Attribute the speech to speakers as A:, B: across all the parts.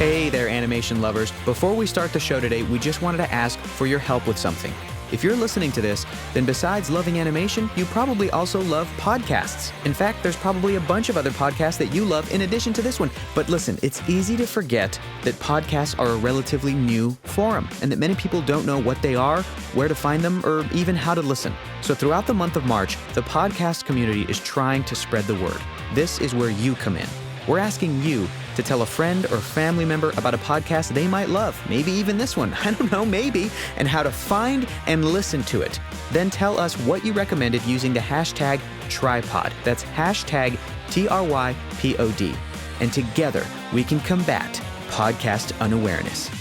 A: Hey there, animation lovers. Before we start the show today, we just wanted to ask for your help with something. If you're listening to this, then besides loving animation, you probably also love podcasts. In fact, there's probably a bunch of other podcasts that you love in addition to this one. But listen, it's easy to forget that podcasts are a relatively new forum and that many people don't know what they are, where to find them, or even how to listen. So throughout the month of March, the podcast community is trying to spread the word. This is where you come in. We're asking you to tell a friend or family member about a podcast they might love, maybe even this one, I don't know, maybe, and how to find and listen to it. Then tell us what you recommended using the hashtag tripod. That's hashtag TRYPOD. And together we can combat podcast unawareness.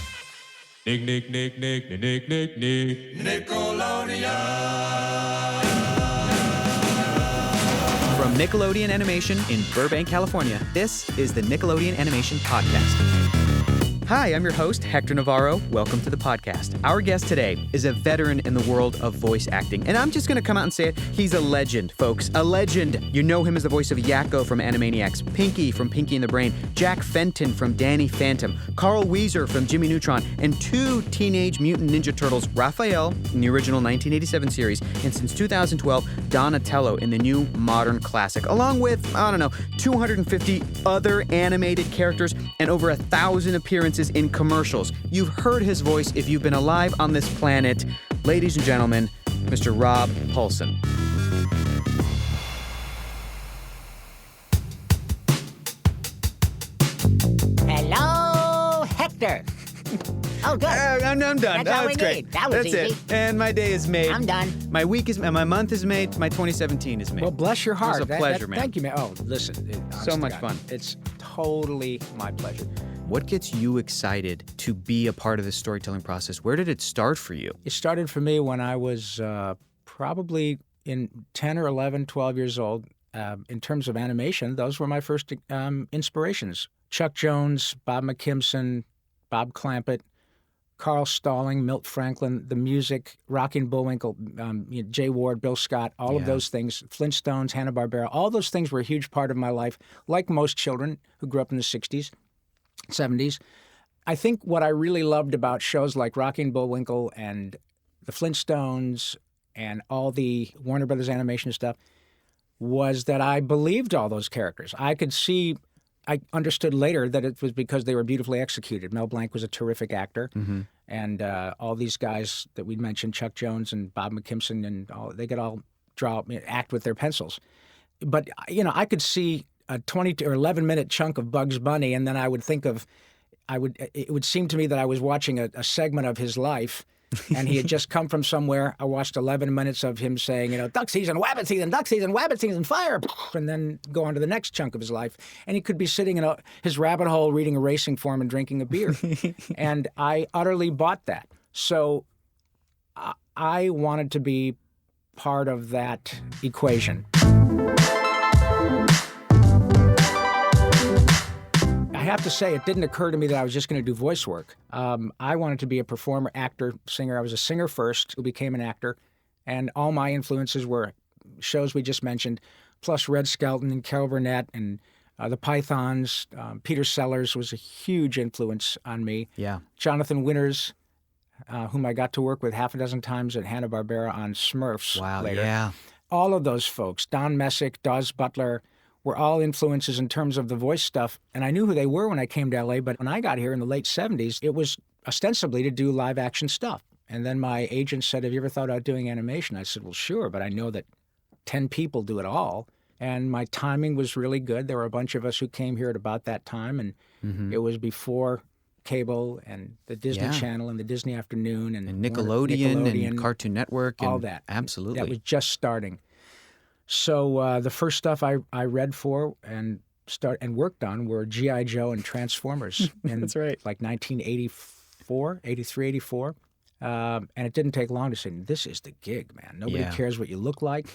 A: Nickelodeon. From Nickelodeon Animation in Burbank, California, this is the Nickelodeon Animation Podcast. Hi, I'm your host, Hector Navarro. Welcome to the podcast. Our guest today is a veteran in the world of voice acting. And I'm just going to come out and say it. He's a legend, folks. A legend. You know him as the voice of Yakko from Animaniacs, Pinky from Pinky and the Brain, Jack Fenton from Danny Phantom, Karl Weiser from Jimmy Neutron, and two Teenage Mutant Ninja Turtles, Raphael in the original 1987 series, and since 2012, Donatello in the new modern classic, along with, 250 other animated characters and over 1,000 appearances in commercials. You've heard his voice if you've been alive on this planet. Ladies and gentlemen, Mr. Rob Paulsen.
B: Hello, Hector. Oh, good.
A: I'm done.
B: That's all we
A: great.
B: need. That was
A: That's
B: easy.
A: it. And my day is made.
B: I'm done.
A: My month is made. My 2017 is made.
C: Well, bless your heart.
A: It was a pleasure, man.
C: Thank you, man. Oh, listen.
A: So much fun.
C: It's totally my pleasure.
A: What gets you excited to be a part of this storytelling process? Where did it start for you?
C: It started for me when I was probably in 10 or 11, 12 years old. In terms of animation, those were my first inspirations. Chuck Jones, Bob McKimson, Bob Clampett, Carl Stalling, Milt Franklin, the music, Rocky and Bullwinkle, Jay Ward, Bill Scott, all of those things, Flintstones, Hanna-Barbera, all those things were a huge part of my life, like most children who grew up in the 60s, 70s. I think what I really loved about shows like Rocky and Bullwinkle and the Flintstones and all the Warner Brothers animation stuff was that I believed all those characters. I understood later that it was because they were beautifully executed. Mel Blanc was a terrific actor, and all these guys that we mentioned, Chuck Jones and Bob McKimson, and they could all act with their pencils. But I could see a 20 or 11-minute chunk of Bugs Bunny, and then I would think of, it would seem to me that I was watching a segment of his life. And he had just come from somewhere. I watched 11 minutes of him saying, duck season, wabbit season, duck season, wabbit season, fire, and then go on to the next chunk of his life. And he could be sitting in his rabbit hole reading a racing form and drinking a beer. And I utterly bought that. So I wanted to be part of that equation. I have to say, it didn't occur to me that I was just going to do voice work. I wanted to be a performer, actor, singer. I was a singer first who became an actor. And all my influences were shows we just mentioned, plus Red Skelton and Carol Burnett and the Pythons. Peter Sellers was a huge influence on me.
A: Yeah.
C: Jonathan Winters, whom I got to work with half a dozen times at Hanna-Barbera on Smurfs later.
A: Yeah.
C: All of those folks, Don Messick, Dawes Butler, were all influences in terms of the voice stuff. And I knew who they were when I came to L.A., but when I got here in the late 70s, it was ostensibly to do live action stuff. And then my agent said, have you ever thought about doing animation? I said, well, sure, but I know that 10 people do it all. And my timing was really good. There were a bunch of us who came here at about that time, and it was before cable and the Disney Channel and the Disney Afternoon and
A: Nickelodeon and Cartoon Network.
C: All that.
A: Absolutely.
C: That was just starting. So the first stuff I read for and worked on were G.I. Joe and Transformers.
A: That's right.
C: Like 1984, 83, 84. And it didn't take long to say, this is the gig, man. Nobody cares what you look like.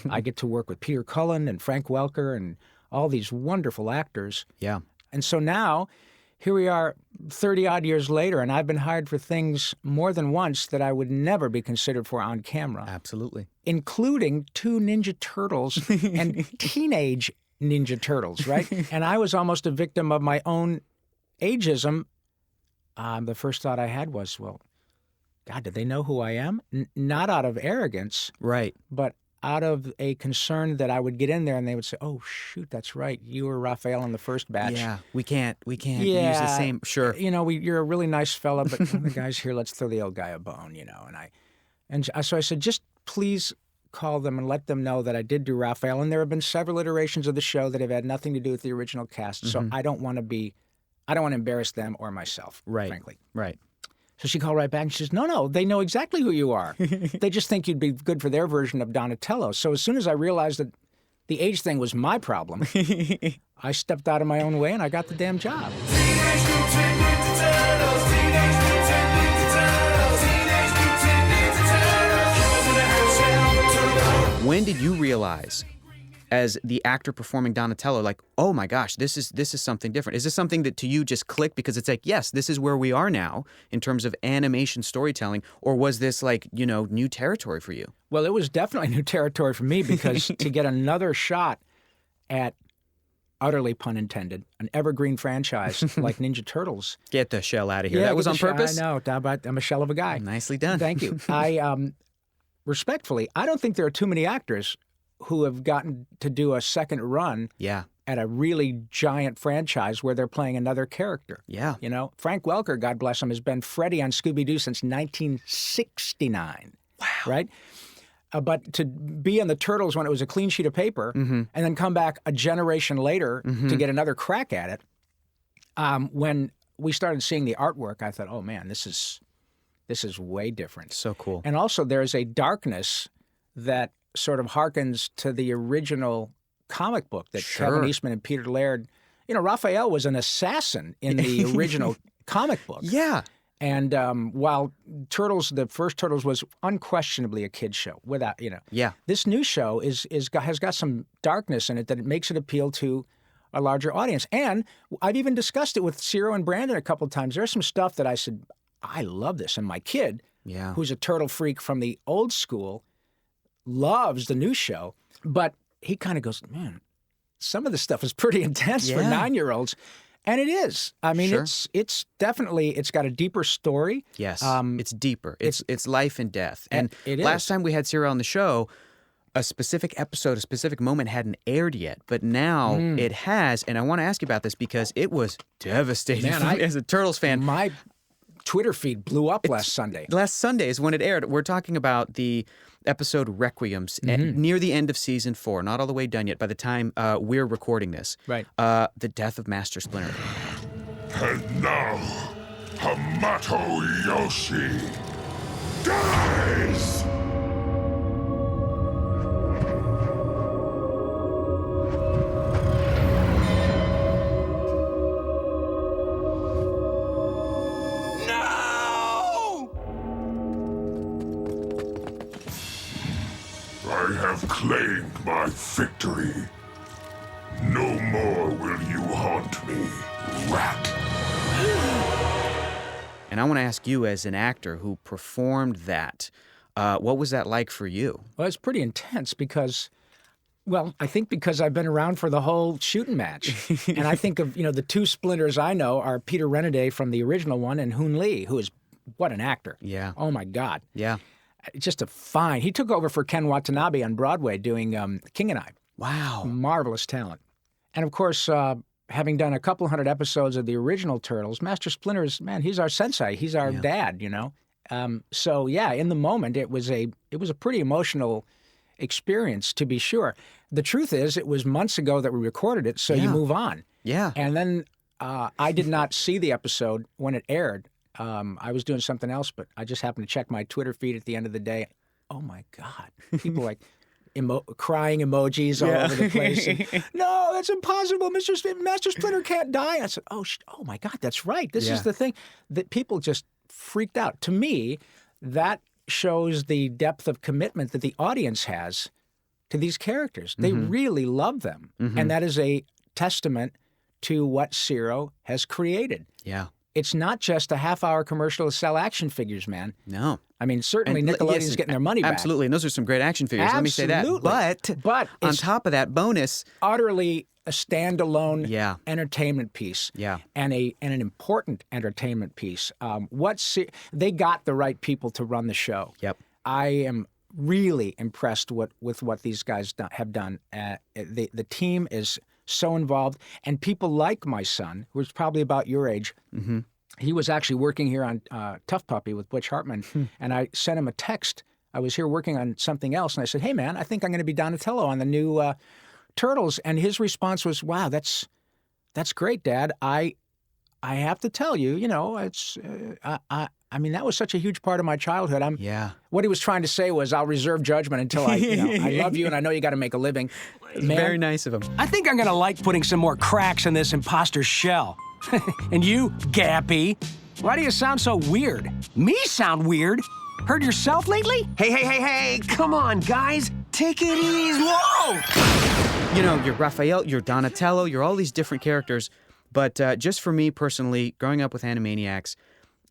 C: I get to work with Peter Cullen and Frank Welker and all these wonderful actors.
A: Yeah.
C: And so now, here we are 30-odd years later, and I've been hired for things more than once that I would never be considered for on camera.
A: Absolutely.
C: Including two Ninja Turtles and teenage Ninja Turtles, right? And I was almost a victim of my own ageism the first thought I had was, well, God, do they know who I am? Not out of arrogance,
A: Right.
C: but out of a concern that I would get in there and they would say, "Oh shoot, that's right. You were Raphael in the first batch."
A: Yeah, we can't use the same. Sure.
C: You're a really nice fella, but the guy's here. Let's throw the old guy a bone, so I said, just please call them and let them know that I did do Raphael, and there have been several iterations of the show that have had nothing to do with the original cast. So I don't want to embarrass them or myself, frankly.
A: Right.
C: So she called right back and she says, no, they know exactly who you are. They just think you'd be good for their version of Donatello. So as soon as I realized that the age thing was my problem, I stepped out of my own way and I got the damn job.
A: When did you realize, as the actor performing Donatello, like, oh my gosh, this is something different? Is this something that to you just clicked because it's like, yes, this is where we are now in terms of animation storytelling, or was this like, new territory for you?
C: Well, it was definitely new territory for me because to get another shot at, utterly pun intended, an evergreen franchise like Ninja Turtles.
A: Get the shell out of here. That was on purpose?
C: I know. I'm a shell of a guy.
A: Nicely done.
C: Thank you. Respectfully, I don't think there are too many actors who have gotten to do a second run at a really giant franchise where they're playing another character.
A: Yeah.
C: Frank Welker, God bless him, has been Freddy on Scooby-Doo since 1969.
A: Wow.
C: Right? But to be in the Turtles when it was a clean sheet of paper and then come back a generation later to get another crack at it, when we started seeing the artwork, I thought, oh, man, this is way different.
A: So cool.
C: And also there's a darkness that sort of harkens to the original comic book that Kevin Eastman and Peter Laird, Raphael was an assassin in the original comic book.
A: Yeah.
C: And while the first Turtles was unquestionably a kid's show, without, this new show has got some darkness in it that it makes it appeal to a larger audience. And I've even discussed it with Ciro and Brandon a couple of times. There's some stuff that I said, I love this. And my kid, who's a turtle freak from the old school, loves the new show. But he kind of goes, man, some of the stuff is pretty intense for 9-year-olds. And it is. I mean, it's definitely, it's got a deeper story.
A: Yes, it's deeper. It's life and death. And last time we had Cyril on the show, a specific episode, a specific moment hadn't aired yet, but now it has. And I want to ask you about this because it was devastating for me as a Turtles fan.
C: My Twitter feed blew up last Sunday.
A: Last Sunday is when it aired. We're talking about the episode Requiems near the end of season 4, not all the way done yet by the time we're recording this.
C: Right.
A: The death of Master Splinter.
D: And now, Hamato Yoshi dies! I have claimed my victory. No more will you haunt me, rat.
A: And I want to ask you, as an actor who performed that, what was that like for you?
C: Well, it's pretty intense because, I think because I've been around for the whole shooting match. And I think of, the two Splinters I know are Peter Renaday from the original one and Hoon Lee, who is, what an actor.
A: Yeah.
C: Oh, my God.
A: Yeah.
C: Just he took over for Ken Watanabe on Broadway doing King and I.
A: Wow.
C: Marvelous talent. And of course, having done a couple hundred episodes of the original Turtles, Master Splinter is, man, he's our sensei. He's our dad, So yeah, in the moment, it was a pretty emotional experience, to be sure. The truth is, it was months ago that we recorded it, so you move on.
A: Yeah.
C: And then I did not see the episode when it aired. I was doing something else, but I just happened to check my Twitter feed at the end of the day. Oh my God. People like crying emojis all over the place. And, no, that's impossible. Master Splinter can't die. I said, oh my God, that's right. This is the thing. That people just freaked out. To me, that shows the depth of commitment that the audience has to these characters. They really love them. And that is a testament to what Ciro has created.
A: Yeah.
C: It's not just a half-hour commercial to sell action figures, man.
A: No.
C: I mean, certainly
A: And
C: Nickelodeon's
A: yes,
C: getting their money back.
A: Absolutely, and those are some great action figures. Let me say that.
C: Absolutely.
A: But on
C: it's
A: top of that, bonus.
C: utterly a standalone
A: Yeah.
C: entertainment piece.
A: Yeah.
C: And an important entertainment piece. They got the right people to run the show.
A: Yep.
C: I am really impressed with what these guys have done. The team is so involved, and people like my son, who's probably about your age.
A: Mm-hmm.
C: He was actually working here on Tough Puppy with Butch Hartman, and I sent him a text. I was here working on something else, and I said, "Hey, man, I think I'm going to be Donatello on the new Turtles." And his response was, "Wow, that's great, Dad. I have to tell you, it's I mean, that was such a huge part of my childhood.
A: Yeah.
C: What he was trying to say was, I'll reserve judgment until I love you, and I know you got to make a living." Man,
A: Very nice of him.
E: I think I'm gonna like putting some more cracks in this imposter shell. And you, Gappy, why do you sound so weird? Me sound weird? Heard yourself lately? Hey, come on, guys. Take it easy. Whoa!
A: You're Raphael, you're Donatello, you're all these different characters. But just for me personally, growing up with Animaniacs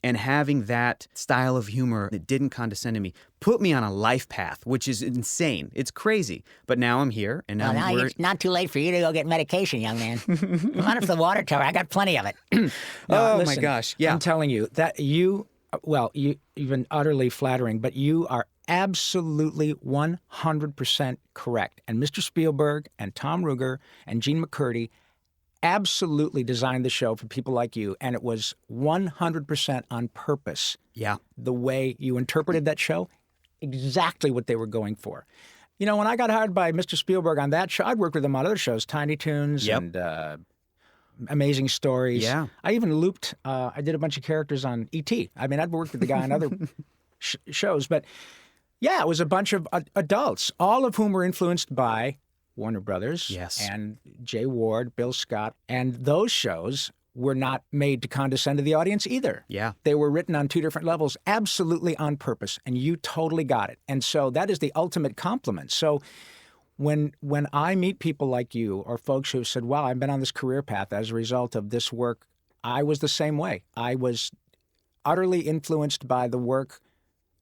A: and having that style of humor that didn't condescend to me put me on a life path, which is insane. It's crazy. But now I'm here, and
B: Well, now it's not too late for you to go get medication, young man. Come on up to the water tower. I got plenty of it.
A: Oh,
C: listen,
A: my gosh. Yeah.
C: I'm telling you that you've been utterly flattering, but you are absolutely 100% correct. And Mr. Spielberg and Tom Ruegger and Gene McCurdy absolutely designed the show for people like you, and it was 100% on purpose.
A: Yeah.
C: The way you interpreted that show, exactly what they were going for. When I got hired by Mr. Spielberg on that show, I'd worked with him on other shows, Tiny Toons and Amazing Stories.
A: Yeah.
C: I even looped, I did a bunch of characters on E.T. I mean, I'd worked with the guy on other shows, but yeah, it was a bunch of adults, all of whom were influenced by Warner Brothers,
A: Yes.
C: and Jay Ward, Bill Scott, and those shows were not made to condescend to the audience either.
A: Yeah.
C: They were written on two different levels, absolutely on purpose, and you totally got it. And so that is the ultimate compliment. So when I meet people like you or folks who said, "Wow, I've been on this career path as a result of this work," I was the same way. I was utterly influenced by the work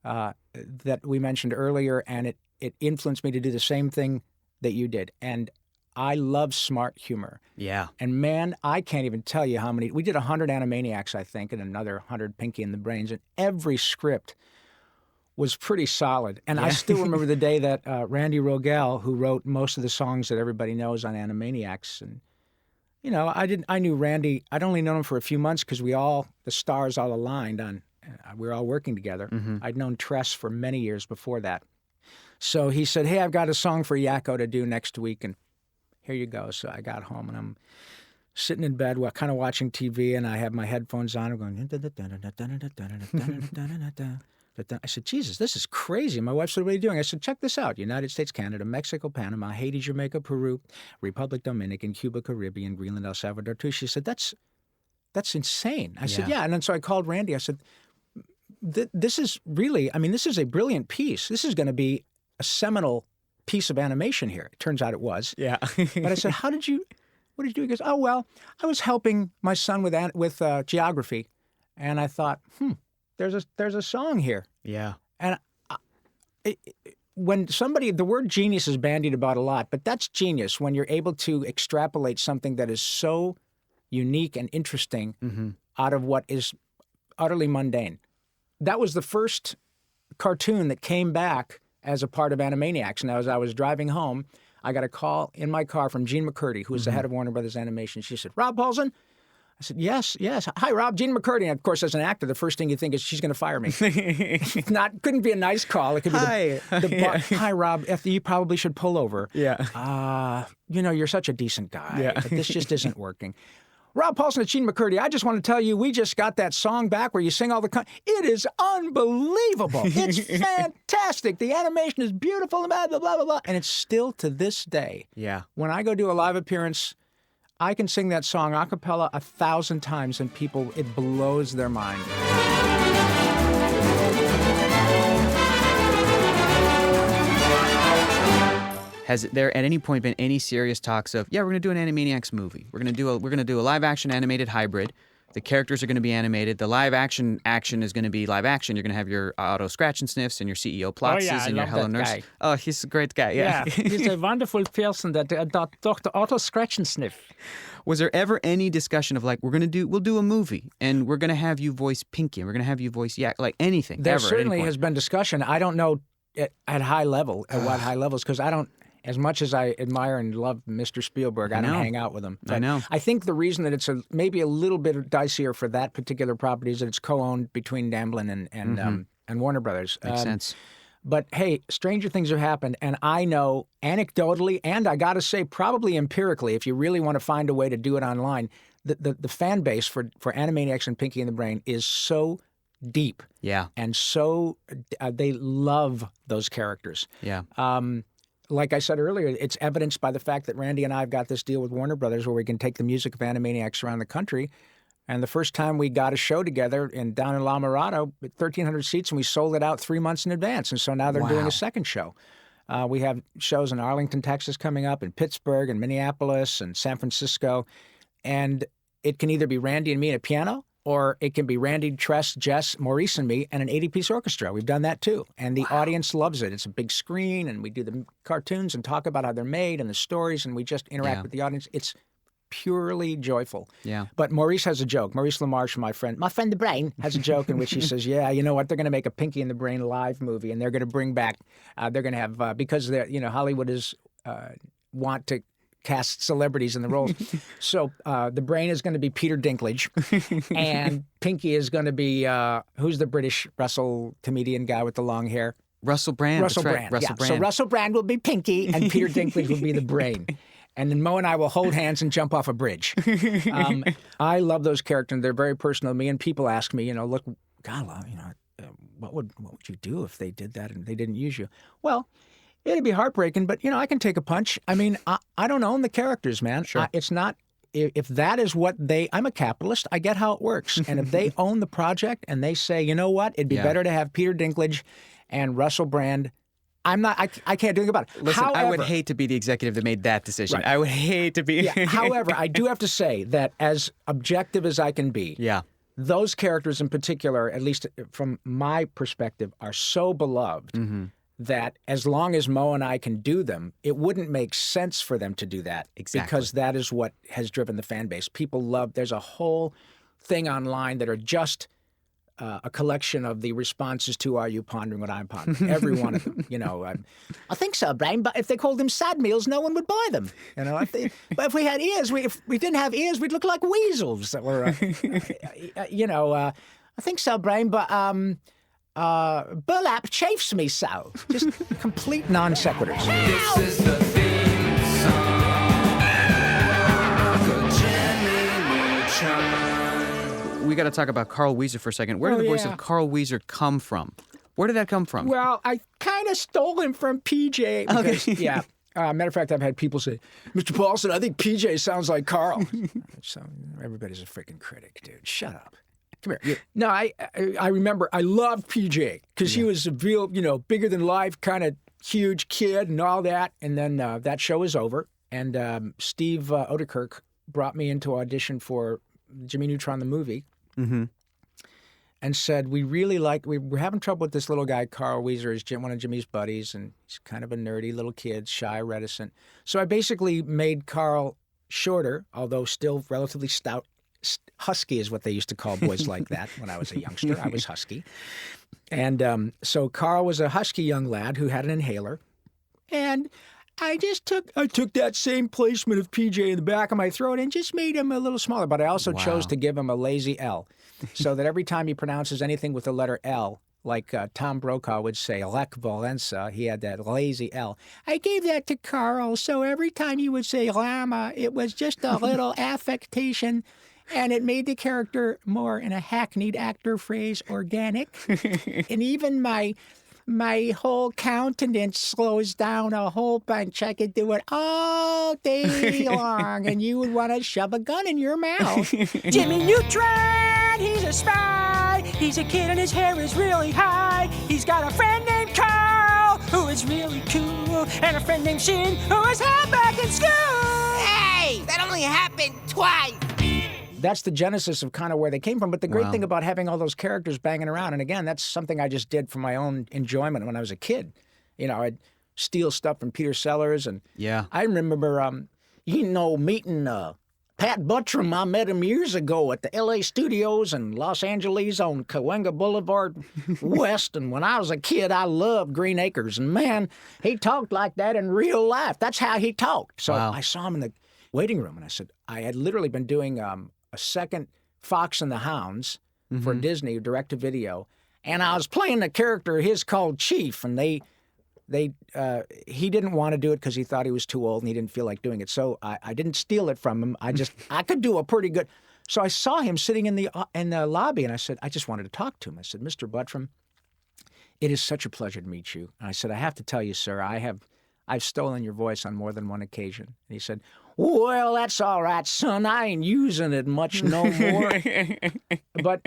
C: that we mentioned earlier, and it influenced me to do the same thing that you did. And I love smart humor.
A: Yeah.
C: And man, I can't even tell you how many. We did 100 Animaniacs, I think, and another 100 Pinky and the Brains, and every script was pretty solid. And I still remember the day that Randy Rogel, who wrote most of the songs that everybody knows on Animaniacs, and I knew Randy. I'd only known him for a few months because the stars all aligned on. We were all working together.
A: Mm-hmm.
C: I'd known Tress for many years before that. So he said, "Hey, I've got a song for Yakko to do next week, and here you go." So I got home, and I'm sitting in bed, kind of watching TV, and I have my headphones on. I'm going. I said, "Jesus, this is crazy." My wife said, "What are you doing?" I said, "Check this out: United States, Canada, Mexico, Panama, Haiti, Jamaica, Peru, Republic Dominican, Cuba, Caribbean, Greenland, El Salvador too." She said, "That's insane." I said, "Yeah." And then so I called Randy. I said, "This is really. This is a brilliant piece. This is going to be a seminal piece of animation here." It turns out it was.
A: Yeah.
C: But I said, what did you do? He goes, "Oh, well, I was helping my son with geography, and I thought, there's a song here."
A: Yeah.
C: And when the word genius is bandied about a lot, but that's genius when you're able to extrapolate something that is so unique and interesting out of what is utterly mundane. That was the first cartoon that came back as a part of Animaniacs. And as I was driving home, I got a call in my car from Gene McCurdy, who was the head of Warner Brothers Animation. She said, "Rob Paulsen?" I said, yes. "Hi, Rob, Gene McCurdy." And of course, as an actor, the first thing you think is she's going to fire me. Couldn't be a nice call. It could be "Hi, Rob, you probably should pull over.
A: Yeah.
C: You're such a decent guy,
A: Yeah.
C: but this just isn't working. Rob Paulsen and Gene McCurdy, I just want to tell you, we just got that song back where you sing all the... It is unbelievable. It's fantastic. The animation is beautiful, blah, blah, blah, blah, blah. And it's still to this day.
A: Yeah.
C: When I go do a live appearance, I can sing that song a cappella 1,000 times and it blows their mind.
A: Has there at any point been any serious talks of, we're going to do an Animaniacs movie. We're going to do a live action animated hybrid The characters are going to be animated. The live action is going to be live action. You're going to have your Otto Scratch and Sniffs and your CEO Plotzes
C: I
A: and your
C: love
A: Hello
C: that
A: Nurse.
C: guy.
A: Oh, he's a great guy. Yeah.
C: he's a wonderful person, that Dr. Otto Scratch and Sniff.
A: Was there ever any discussion of like, we'll do a movie and we're going to have you voice Pinky and we're going to have you voice like anything?
C: There
A: ever, at
C: certainly
A: any point?
C: has been discussion. I don't know at high level, at what high levels, because I don't, as much as I admire and love Mr. Spielberg, I don't hang out with him.
A: I know.
C: I think the reason that it's maybe a little bit dicier for that particular property is that it's co-owned between Damblin and Warner Brothers.
A: Makes sense.
C: But hey, stranger things have happened, and I know anecdotally, and I got to say probably empirically, if you really want to find a way to do it online, the fan base for Animaniacs and Pinky and the Brain is so deep.
A: Yeah.
C: And so they love those characters.
A: Yeah.
C: Like I said earlier, it's evidenced by the fact that Randy and I have got this deal with Warner Brothers where we can take the music of Animaniacs around the country. And the first time we got a show together down in La Mirada, 1,300 seats, and we sold it out 3 months in advance. And so now they're doing a second show. We have shows in Arlington, Texas coming up, in Pittsburgh, and Minneapolis, and San Francisco. And it can either be Randy and me at a piano, or it can be Randy, Tress, Jess, Maurice, and me, and an 80-piece orchestra. We've done that too. And the audience loves it. It's a big screen, and we do the cartoons and talk about how they're made and the stories, and we just interact with the audience. It's purely joyful.
A: Yeah.
C: But Maurice has a joke. Maurice LaMarche, my friend the Brain, has a joke in which he says, yeah, you know what? They're going to make a Pinky and the Brain live movie, and they're going to bring back, they're going to have, because Hollywood is want to cast celebrities in the roles. So the Brain is going to be Peter Dinklage, and Pinky is going to be, who's the British Russell comedian guy with the long hair?
A: Russell Brand.
C: Russell
A: That's right.
C: Brand.
A: Russell
C: Yeah.
A: Brand.
C: So Russell Brand will be Pinky, and Peter Dinklage will be the Brain. And then Mo and I will hold hands and jump off a bridge. I love those characters. They're very personal to me. And people ask me, look, God, what would you do if they did that and they didn't use you? Well, it'd be heartbreaking, but, I can take a punch. I mean, I don't own the characters, man.
A: Sure.
C: It's not, if that is what I'm a capitalist, I get how it works. And if they own the project and they say, you know what, it'd be better to have Peter Dinklage and Russell Brand, I can't do anything about it.
A: Listen,
C: However,
A: I would hate to be the executive that made that decision.
C: Right.
A: I would hate to be.
C: However, I do have to say that as objective as I can be, those characters in particular, at least from my perspective, are so beloved that as long as Mo and I can do them, it wouldn't make sense for them to do that.
A: Exactly.
C: Because that is what has driven the fan base. People love, there's a whole thing online that are just a collection of the responses to "Are you pondering what I'm pondering?" Every one of them. I think so, Brian. But if they called them sad meals, no one would buy them. But if we had ears, if we didn't have ears, we'd look like weasels. That were, I think so, Brian. But burlap chafes me so. Just complete non sequiturs.
F: This is the theme song for Jimmy Neutron.
A: We got to talk about Karl Weiser for a second. Where did the voice of Karl Weiser come from? Where did that come from?
C: Well, I kind of stole him from PJ. Because, yeah. Matter of fact, I've had people say, Mr. Paulsen, I think PJ sounds like Karl. So everybody's a freaking critic, dude. Shut up. Come here. No, I remember I loved PJ because he was a real, bigger than life, kind of huge kid and all that. And then that show was over. And Steve Odekirk brought me into audition for Jimmy Neutron, the movie. And said, we're having trouble with this little guy, Karl Weiser, is one of Jimmy's buddies, and he's kind of a nerdy little kid, shy, reticent. So I basically made Karl shorter, although still relatively stout. Husky is what they used to call boys like that when I was a youngster. I was husky. And so Karl was a husky young lad who had an inhaler. And I took that same placement of PJ in the back of my throat and just made him a little smaller. But I also chose to give him a lazy L, so that every time he pronounces anything with the letter L, like Tom Brokaw would say, Lech Walesa, he had that lazy L. I gave that to Karl, so every time he would say llama, it was just a little affectation, and it made the character more, in a hackneyed actor phrase, organic. And even my whole countenance slows down a whole bunch. I could do it all day long, and you would want to shove a gun in your mouth.
E: Jimmy Neutron, he's a spy. He's a kid and his hair is really high. He's got a friend named Karl, who is really cool, and a friend named Shin, who is held back in school.
B: Hey, that only happened twice.
C: that's the genesis of kind of where they came from. But the great thing about having all those characters banging around, and again, that's something I just did for my own enjoyment when I was a kid. I'd steal stuff from Peter Sellers, and I remember, meeting Pat Buttram. I met him years ago at the L.A. studios in Los Angeles on Cahuenga Boulevard West. And when I was a kid, I loved Green Acres. And man, he talked like that in real life. That's how he talked. So I saw him in the waiting room, and I said, I had literally been doing a second Fox and the Hounds for Disney, direct-to-video. And I was playing a character of his called Chief, and he didn't want to do it because he thought he was too old and he didn't feel like doing it. So I didn't steal it from him. I could do a pretty good. So I saw him sitting in the lobby, and I said, I just wanted to talk to him. I said, Mr. Buttram, it is such a pleasure to meet you. And I said, I have to tell you, sir, I've stolen your voice on more than one occasion. And he said, well, that's all right, son. I ain't using it much no more. But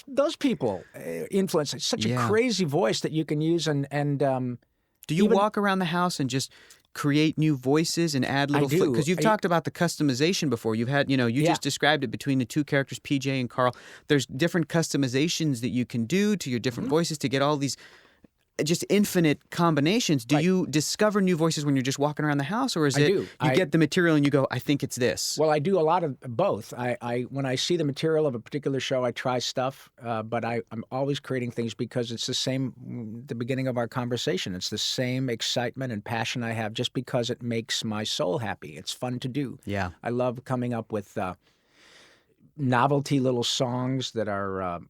C: those people influence. It's such a crazy voice that you can use. And
A: do you walk around the house and just create new voices and add little? Because you've talked about the customization before. You've had, you just described it between the two characters, PJ and Karl. There's different customizations that you can do to your different voices to get all these just infinite combinations. Do you discover new voices when you're just walking around the house, or is you get the material and you go, I think it's this? Well,
C: I do a lot of both. When I see the material of a particular show, I try stuff, but I'm always creating things because it's the same, the beginning of our conversation, it's the same excitement and passion I have just because it makes my soul happy. It's fun to do.
A: Yeah.
C: I love coming up with novelty little songs that are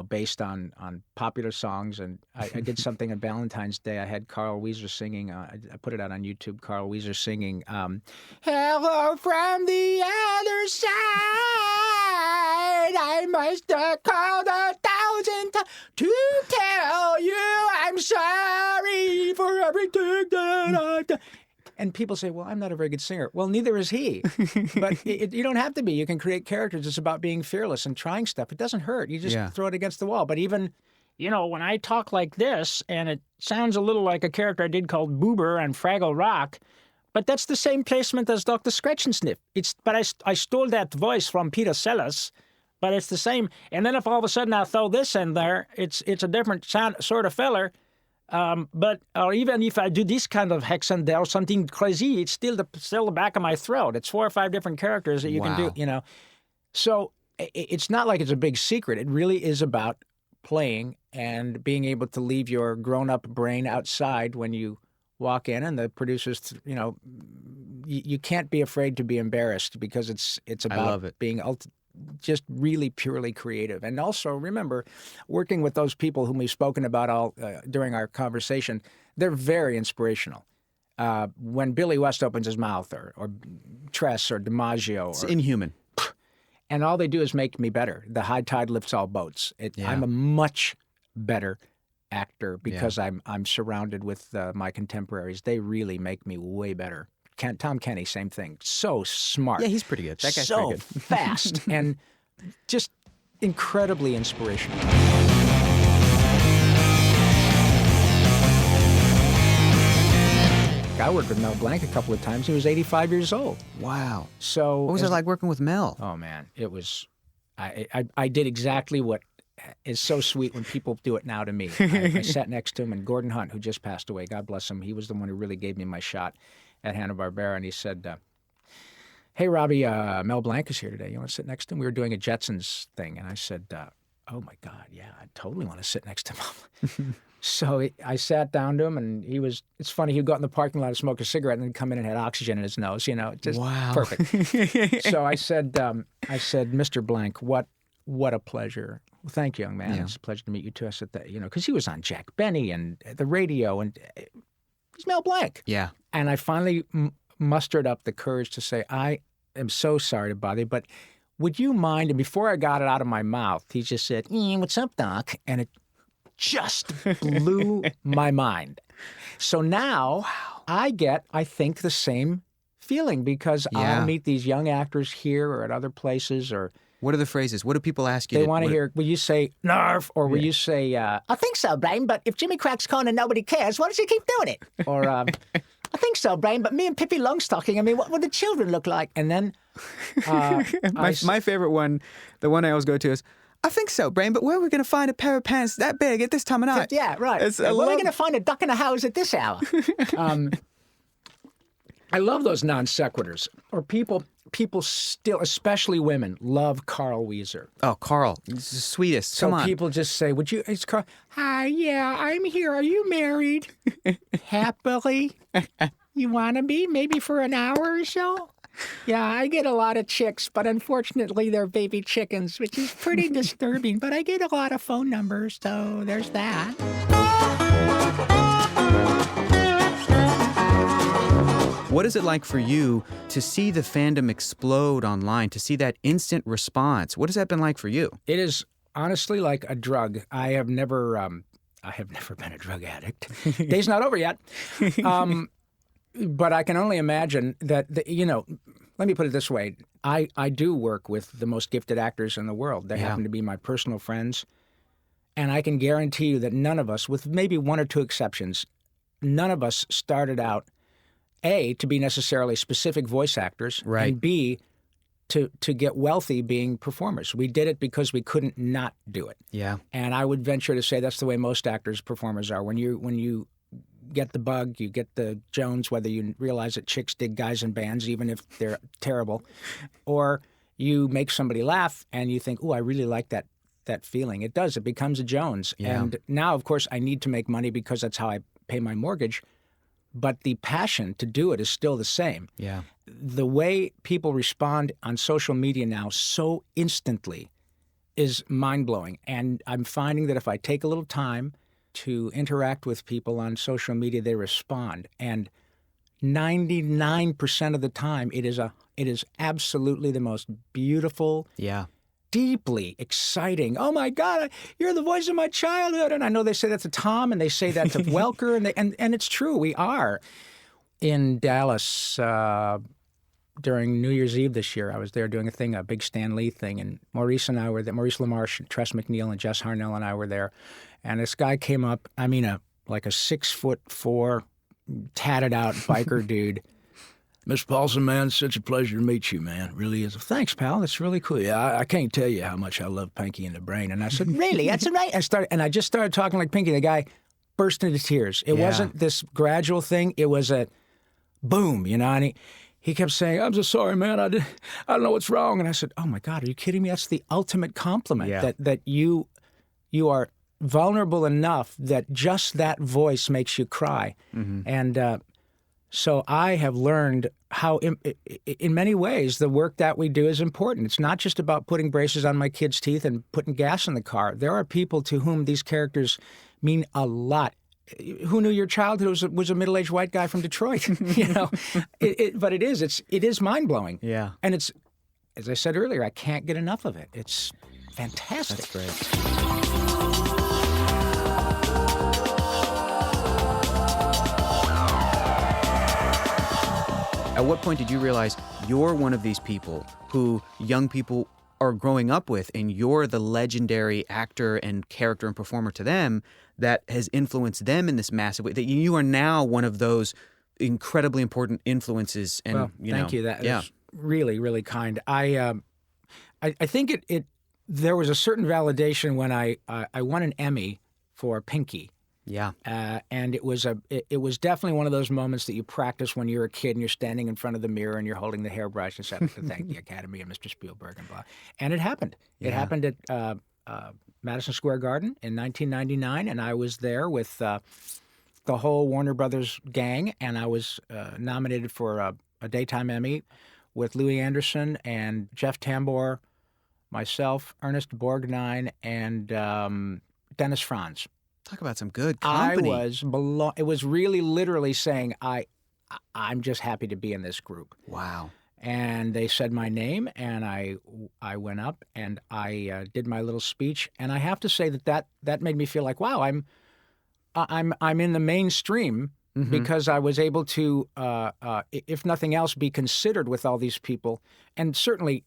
C: based on popular songs. And I did something on Valentine's Day. I had Karl Weiser singing. I put it out on YouTube. Karl Weiser singing, hello from the other side. I must have called 1,000 times to tell you I'm sorry for everything that I've done. And people say, well, I'm not a very good singer. Well, neither is he. But you don't have to be. You can create characters. It's about being fearless and trying stuff. It doesn't hurt. You just throw it against the wall. But even, when I talk like this, and it sounds a little like a character I did called Boober on Fraggle Rock, but that's the same placement as Dr. Scratch-and-Sniff. But I stole that voice from Peter Sellers, but it's the same. And then if all of a sudden I throw this in there, it's a different sort of feller. Or even if I do this kind of accent there or something crazy, it's still the back of my throat. It's 4 or 5 different characters that you can do, So it's not like it's a big secret. It really is about playing and being able to leave your grown-up brain outside when you walk in, and the producers, you can't be afraid to be embarrassed because it's about being just really purely creative. And also, remember, working with those people whom we've spoken about during our conversation, they're very inspirational. When Billy West opens his mouth, or Tress, or DiMaggio.
A: It's inhuman.
C: And all they do is make me better. The high tide lifts all boats. I'm a much better actor because I'm surrounded with my contemporaries. They really make me way better. Tom Kenny, same thing. So smart.
A: Yeah, he's pretty good. That guy's
C: so
A: pretty good.
C: fast and just incredibly inspirational. I worked with Mel Blanc a couple of times. He was 85 years old.
A: Wow.
C: So
A: what was it like working with Mel?
C: Oh man, it was. I did exactly what is so sweet when people do it now to me. I sat next to him, and Gordon Hunt, who just passed away, God bless him, he was the one who really gave me my shot at Hanna-Barbera, and he said, hey, Robbie, Mel Blanc is here today. You want to sit next to him? We were doing a Jetsons thing, and I said, oh, my God, yeah, I totally want to sit next to him. So I sat down to him, and it's funny, he'd go out in the parking lot and smoke a cigarette and then come in and had oxygen in his nose, just perfect. So I said, Mr. Blanc, what a pleasure. Well, thank you, young man. It's a pleasure to meet you, too. I said that, because he was on Jack Benny and the radio, and he's Mel Blanc.
A: Yeah.
C: And I finally mustered up the courage to say, I am so sorry to bother you, but would you mind? And before I got it out of my mouth, he just said, what's up, Doc? And it just blew my mind. So now I get, I think, the same feeling because I'll meet these young actors here or at other places or...
A: What are the phrases? What do people ask you?
C: They want to hear, will you say, narf, or will you say, I think so, Brian, but if Jimmy cracks corn and nobody cares, why does he keep doing it? Or,
B: I think so, Brain, but me and Pippi Longstocking, I mean, what would the children look like?
C: And then
A: My favorite one, the one I always go to is, I think so, Brain, but where are we going to find a pair of pants that big at this time of night?
B: Yeah, right. Where are we going to find a duck in a house at this hour?
C: I love those non sequiturs. Or people still, especially women, love Karl Weiser.
A: Oh, Carl, he's the sweetest.
C: So
A: Come on.
C: people just say, "Would you?" It's Carl. Hi, yeah, I'm here. Are you married? Happily? You want to be? Maybe for an hour or so? Yeah, I get a lot of chicks, but unfortunately they're baby chickens, which is pretty disturbing. But I get a lot of phone numbers, so there's that.
A: What is it like for you to see the fandom explode online, to see that instant response? What has that been like for you?
C: It is honestly like a drug. I have never been a drug addict. Day's not over yet. But I can only imagine that, let me put it this way. I do work with the most gifted actors in the world. They happen to be my personal friends. And I can guarantee you that none of us, with maybe one or two exceptions, none of us started out, A, to be necessarily specific voice actors,
A: Right.
C: and B, to get wealthy being performers. We did it because we couldn't not do it.
A: Yeah.
C: And I would venture to say that's the way most actors, performers are. When you get the bug, you get the Jones, whether you realize that chicks dig guys in bands, even if they're terrible, or you make somebody laugh and you think, "Oh, I really like that feeling." It does. It becomes a Jones.
A: Yeah.
C: And now, of course, I need to make money because that's how I pay my mortgage. But the passion to do it is still the same.
A: Yeah.
C: The way people respond on social media now so instantly is mind-blowing. And I'm finding that if I take a little time to interact with people on social media, they respond. And 99% of the time, it is absolutely the most beautiful,
A: Yeah.
C: deeply exciting. Oh my God, you're the voice of my childhood. And I know they say that to Tom and they say that to Welker, and it's true, we are. In Dallas during New Year's Eve this year, I was there doing a big Stan Lee thing, and Maurice and I were there. Maurice LaMarche, Tress McNeil, and Jess Harnell and I were there. And this guy came up, like a 6'4", tatted out biker dude. Mr. Paulsen, man, it's such a pleasure to meet you, man. It really is. Thanks, pal. That's really cool. Yeah, I can't tell you how much I love Pinky and the Brain. And I said, really? That's right. I just started talking like Pinky. The guy burst into tears. It wasn't this gradual thing. It was a boom, and he kept saying, "I'm so sorry, man. I don't know what's wrong." And I said, "Oh my God, are you kidding me? That's the ultimate compliment.
A: Yeah.
C: That you are vulnerable enough that just that voice makes you cry."
A: Mm-hmm.
C: And so I have learned how, in many ways, the work that we do is important. It's not just about putting braces on my kids' teeth and putting gas in the car. There are people to whom these characters mean a lot. Who knew your childhood was a middle-aged white guy from Detroit? But it is mind-blowing.
A: Yeah.
C: And it's, as I said earlier, I can't get enough of it. It's fantastic.
A: That's great. At what point did you realize you're one of these people who young people are growing up with, and you're the legendary actor and character and performer to them that has influenced them in this massive way, that you are now one of those incredibly important influences? And
C: thank you. That is really, really kind. I think there was a certain validation when I won an Emmy for Pinky.
A: Yeah.
C: And it was definitely one of those moments that you practice when you're a kid and you're standing in front of the mirror and you're holding the hairbrush and saying, to thank the Academy and Mr. Spielberg and blah. And it happened. It happened at Madison Square Garden in 1999, and I was there with the whole Warner Brothers gang, and I was nominated for a Daytime Emmy with Louis Anderson and Jeff Tambor, myself, Ernest Borgnine, and Dennis Franz.
A: Talk about some good company.
C: It was really literally saying, I'm just happy to be in this group.
A: Wow.
C: And they said my name, and I went up and I did my little speech, and I have to say that made me feel like, wow, I'm in the mainstream because I was able to, if nothing else, be considered with all these people, and certainly.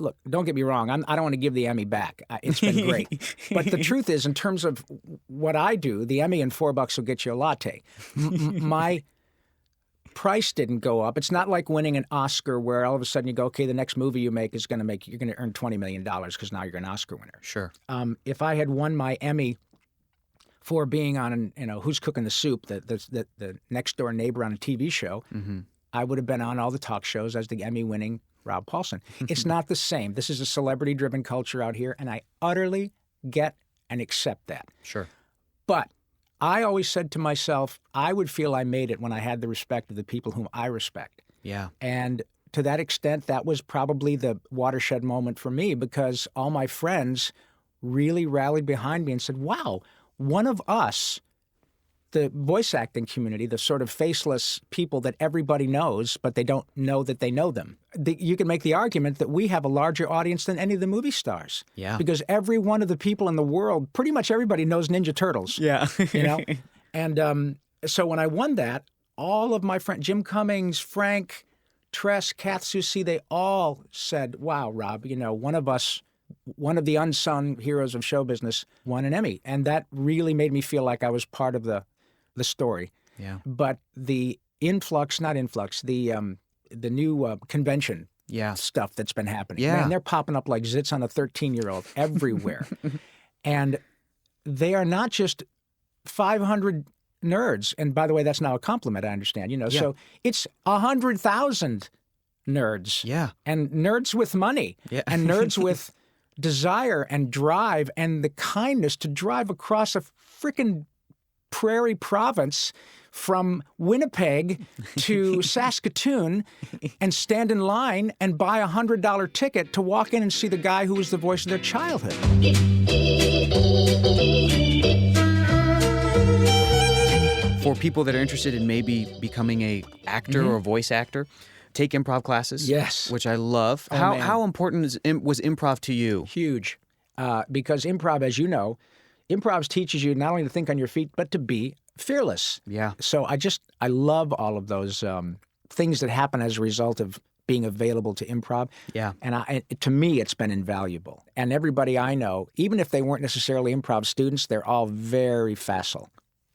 C: Look, don't get me wrong. I don't want to give the Emmy back. It's been great. But the truth is, in terms of what I do, the Emmy and $4 will get you a latte. My price didn't go up. It's not like winning an Oscar where all of a sudden you go, okay, the next movie you make is you're going to earn $20 million because now you're an Oscar winner.
A: Sure.
C: If I had won my Emmy for being on, Who's Cooking the Soup, the next door neighbor on a TV show, I would have been on all the talk shows as the Emmy-winning Rob Paulsen. It's not the same. This is a celebrity-driven culture out here, and I utterly get and accept that.
A: Sure.
C: But I always said to myself, I would feel I made it when I had the respect of the people whom I respect.
A: Yeah.
C: And to that extent, that was probably the watershed moment for me because all my friends really rallied behind me and said, wow, one of us, the voice acting community, the sort of faceless people that everybody knows, but they don't know that they know them. You can make the argument that we have a larger audience than any of the movie stars.
A: Yeah.
C: Because every one of the people in the world, pretty much everybody knows Ninja Turtles.
A: Yeah.
C: And so when I won that, all of my friends, Jim Cummings, Frank, Tress, Kath Soucy, they all said, wow, Rob, one of us, one of the unsung heroes of show business won an Emmy. And that really made me feel like I was part of the story.
A: Yeah.
C: But the the new convention stuff that's been happening.
A: Yeah.
C: Man, they're popping up like zits on a 13-year-old everywhere. And they are not just 500 nerds. And by the way, that's now a compliment, I understand. So it's 100,000 nerds.
A: Yeah.
C: And nerds with money.
A: Yeah.
C: And nerds with desire and drive and the kindness to drive across a frickin' prairie province from Winnipeg to Saskatoon and stand in line and buy a $100 ticket to walk in and see the guy who was the voice of their childhood.
A: For people that are interested in maybe becoming a actor or a voice actor, take improv classes.
C: Yes.
A: Which I love.
C: Oh, man.
A: How important was improv to you?
C: Huge. Because improv, as you know, improv teaches you not only to think on your feet, but to be fearless.
A: Yeah.
C: So I love all of those things that happen as a result of being available to improv.
A: Yeah.
C: And to me, it's been invaluable. And everybody I know, even if they weren't necessarily improv students, they're all very facile.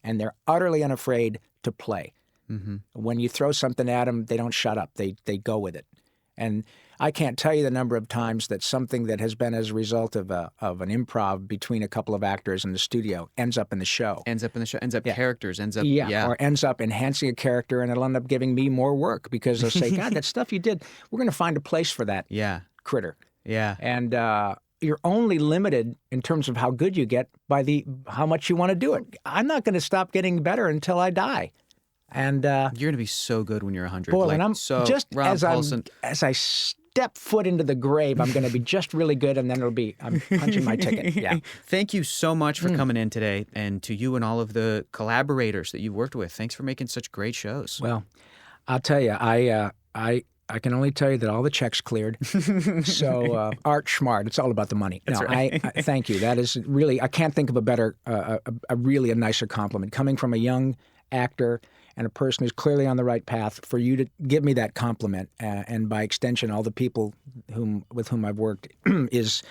C: And they're utterly unafraid to play. Mm-hmm. When you throw something at them, they don't shut up. They go with it. And I can't tell you the number of times that something that has been as a result of an improv between a couple of actors in the studio ends up in the show.
A: Ends up characters, ends up...
C: or ends up enhancing a character, and it'll end up giving me more work because they'll say, God, that stuff you did, we're going to find a place for that critter.
A: Yeah.
C: And you're only limited in terms of how good you get by how much you want to do it. I'm not going to stop getting better until I die. And
A: you're going to be so good when you're 100.
C: Boy, when I'm
A: Rob Paulsen,
C: as I step foot into the grave, I'm going to be just really good, and then I'm punching my ticket. Yeah.
A: Thank you so much for coming in today, and to you and all of the collaborators that you've worked with. Thanks for making such great shows.
C: Well, I'll tell you, I can only tell you that all the checks cleared. So art schmart, it's all about the money.
A: That's
C: no,
A: right.
C: I thank you. That is really, I can't think of a better, a nicer compliment coming from a young actor and a person who's clearly on the right path. For you to give me that compliment, and by extension, all the people with whom I've worked, is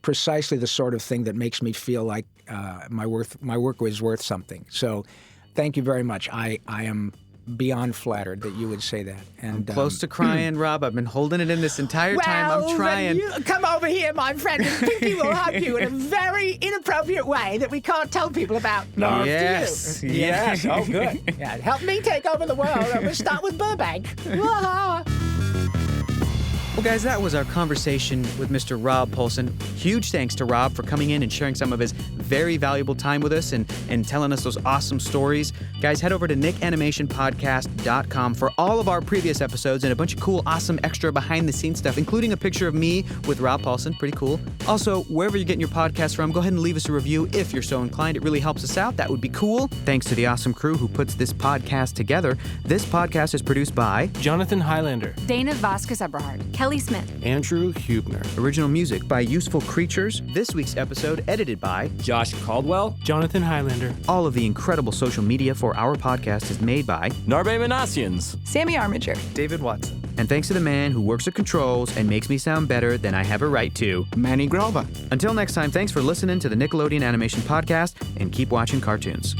C: precisely the sort of thing that makes me feel like my work was worth something. So, thank you very much. I am beyond flattered that you would say that. And
A: I'm close to crying, Rob. I've been holding it in this entire time. I'm trying.
B: Then you come over here, my friend, and Pinky will hug you in a very inappropriate way that we can't tell people about.
C: No,
A: Yes.
C: Yes. Oh, good.
B: Yeah, help me take over the world. I'm going to start with Burbank.
A: Well, guys, that was our conversation with Mr. Rob Paulsen. Huge thanks to Rob for coming in and sharing some of his very valuable time with us and telling us those awesome stories. Guys, head over to nickanimationpodcast.com for all of our previous episodes and a bunch of cool, awesome, extra behind-the-scenes stuff, including a picture of me with Rob Paulsen. Pretty cool. Also, wherever you're getting your podcast from, go ahead and leave us a review if you're so inclined. It really helps us out. That would be cool. Thanks to the awesome crew who puts this podcast together. This podcast is produced by
G: Jonathan Highlander,
H: Dana Vasquez-Eberhard, Kelly Smith,
G: Andrew Hubner,
A: original music by Useful Creatures. This week's episode edited by
I: Josh Caldwell,
G: Jonathan Highlander.
A: All of the incredible social media for our podcast is made by
I: Narbe Manassians,
H: Sammy Armiger,
I: David Watson,
A: and thanks to the man who works the controls and makes me sound better than I have a right to,
I: Manny Grova.
A: Until next time, thanks for listening to the Nickelodeon Animation Podcast, and keep watching cartoons.